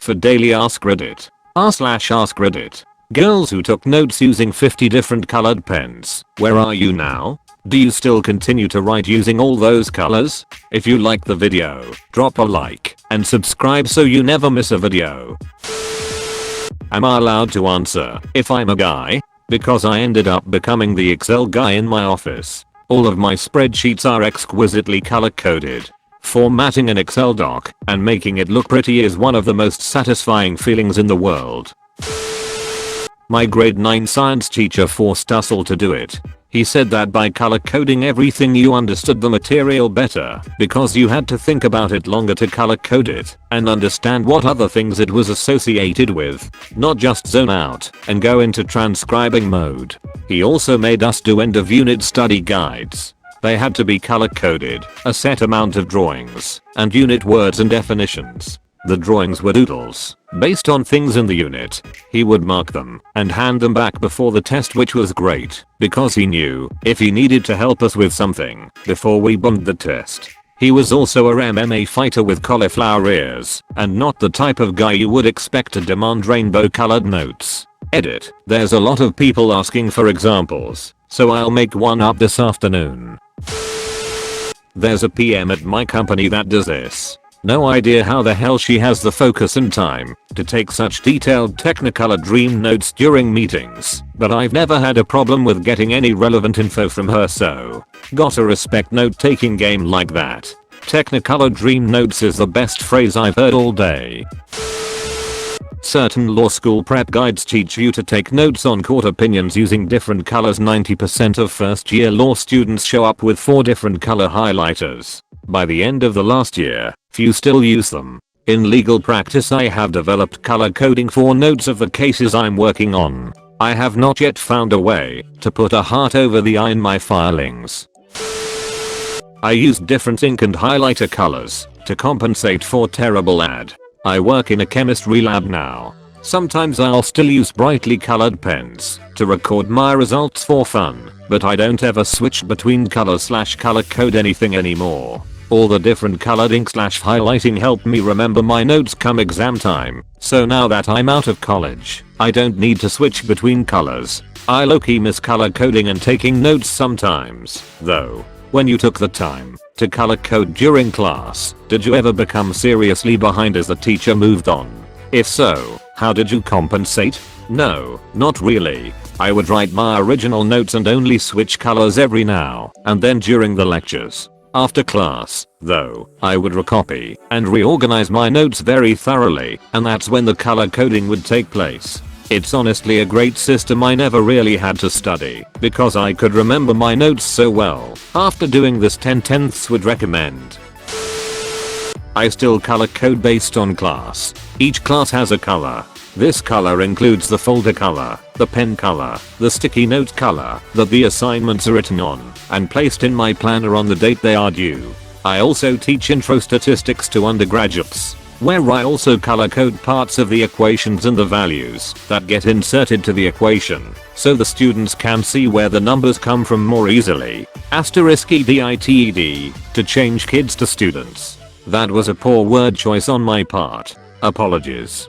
For daily Ask Reddit. r/Ask Reddit. Girls who took notes using 50 different colored pens. Where are you now? Do you still continue to write using all those colors? If you like the video, drop a like and subscribe so you never miss a video. Am I allowed to answer if I'm a guy? Because I ended up becoming the Excel guy in my office. All of my spreadsheets are exquisitely color coded. Formatting an Excel doc and making it look pretty is one of the most satisfying feelings in the world. My grade 9 science teacher forced us all to do it. He said that by color coding everything you understood the material better because you had to think about it longer to color code it and understand what other things it was associated with, not just zone out and go into transcribing mode. He also made us do end of unit study guides. They had to be color coded, a set amount of drawings, and unit words and definitions. The drawings were doodles, based on things in the unit. He would mark them and hand them back before the test, which was great because he knew if he needed to help us with something before we bombed the test. He was also a MMA fighter with cauliflower ears and not the type of guy you would expect to demand rainbow colored notes. Edit. There's a lot of people asking for examples, so I'll make one up this afternoon. There's a PM at my company that does this. No idea how the hell she has the focus and time to take such detailed Technicolor dream notes during meetings, but I've never had a problem with getting any relevant info from her, so gotta respect note taking game like that. Technicolor dream notes is the best phrase I've heard all day. Certain law school prep guides teach you to take notes on court opinions using different colors. 90% of first year law students show up with 4 different color highlighters. By the end of the last year, few still use them. In legal practice I have developed color coding for notes of the cases I'm working on. I have not yet found a way to put a heart over the I in my filings. I use different ink and highlighter colors to compensate for terrible ad. I work in a chemistry lab now. Sometimes I'll still use brightly colored pens to record my results for fun, but I don't ever switch between color/color code anything anymore. All the different colored ink/highlighting help me remember my notes come exam time, so now that I'm out of college, I don't need to switch between colors. I low-key miss color coding and taking notes sometimes, though. When you took the time to color code during class, did you ever become seriously behind as the teacher moved on? If so, how did you compensate? No, not really. I would write my original notes and only switch colors every now and then during the lectures. After class, though, I would recopy and reorganize my notes very thoroughly, and that's when the color coding would take place. It's honestly a great system. I never really had to study because I could remember my notes so well. After doing this 10/10ths would recommend. I still color code based on class. Each class has a color. This color includes the folder color, the pen color, the sticky note color that the assignments are written on and placed in my planner on the date they are due. I also teach intro statistics to undergraduates, where I also color code parts of the equations and the values that get inserted to the equation so the students can see where the numbers come from more easily. *EDITED to change kids to students. That was a poor word choice on my part. Apologies.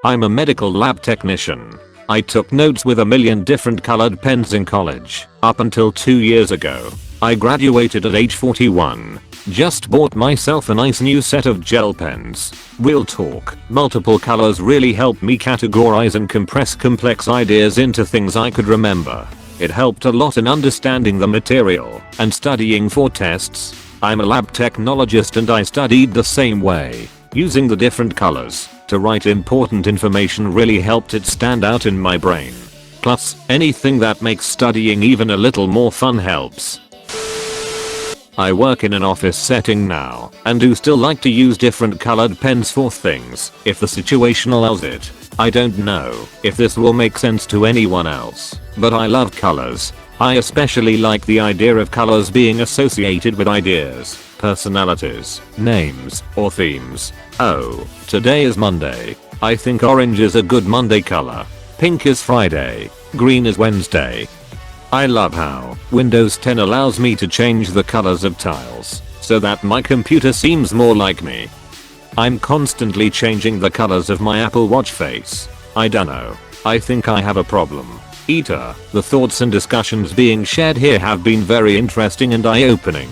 I'm a medical lab technician. I took notes with a million different colored pens in college up until 2 years ago. I graduated at age 41. Just bought myself a nice new set of gel pens. Real talk, multiple colors really helped me categorize and compress complex ideas into things I could remember. It helped a lot in understanding the material and studying for tests. I'm a lab technologist and I studied the same way, using the different colors to write important information really helped it stand out in my brain. Plus, anything that makes studying even a little more fun helps. I work in an office setting now and do still like to use different colored pens for things if the situation allows it. I don't know if this will make sense to anyone else, but I love colors. I especially like the idea of colors being associated with ideas, personalities, names, or themes. Oh, today is Monday. I think orange is a good Monday color. Pink is Friday. Green is Wednesday. I love how Windows 10 allows me to change the colors of tiles so that my computer seems more like me. I'm constantly changing the colors of my Apple Watch face. I dunno. I think I have a problem. Eater, the thoughts and discussions being shared here have been very interesting and eye-opening.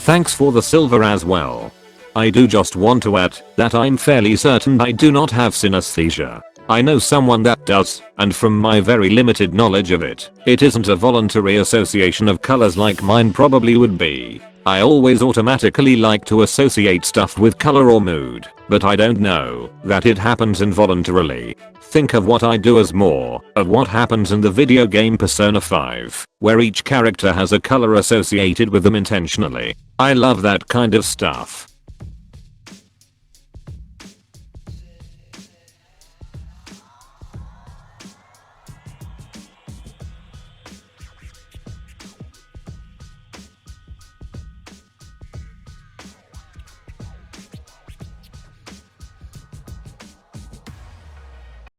Thanks for the silver as well. I do just want to add that I'm fairly certain I do not have synesthesia. I know someone that does, and from my very limited knowledge of it, it isn't a voluntary association of colors like mine probably would be. I always automatically like to associate stuff with color or mood, but I don't know that it happens involuntarily. Think of what I do as more of what happens in the video game Persona 5, where each character has a color associated with them intentionally. I love that kind of stuff.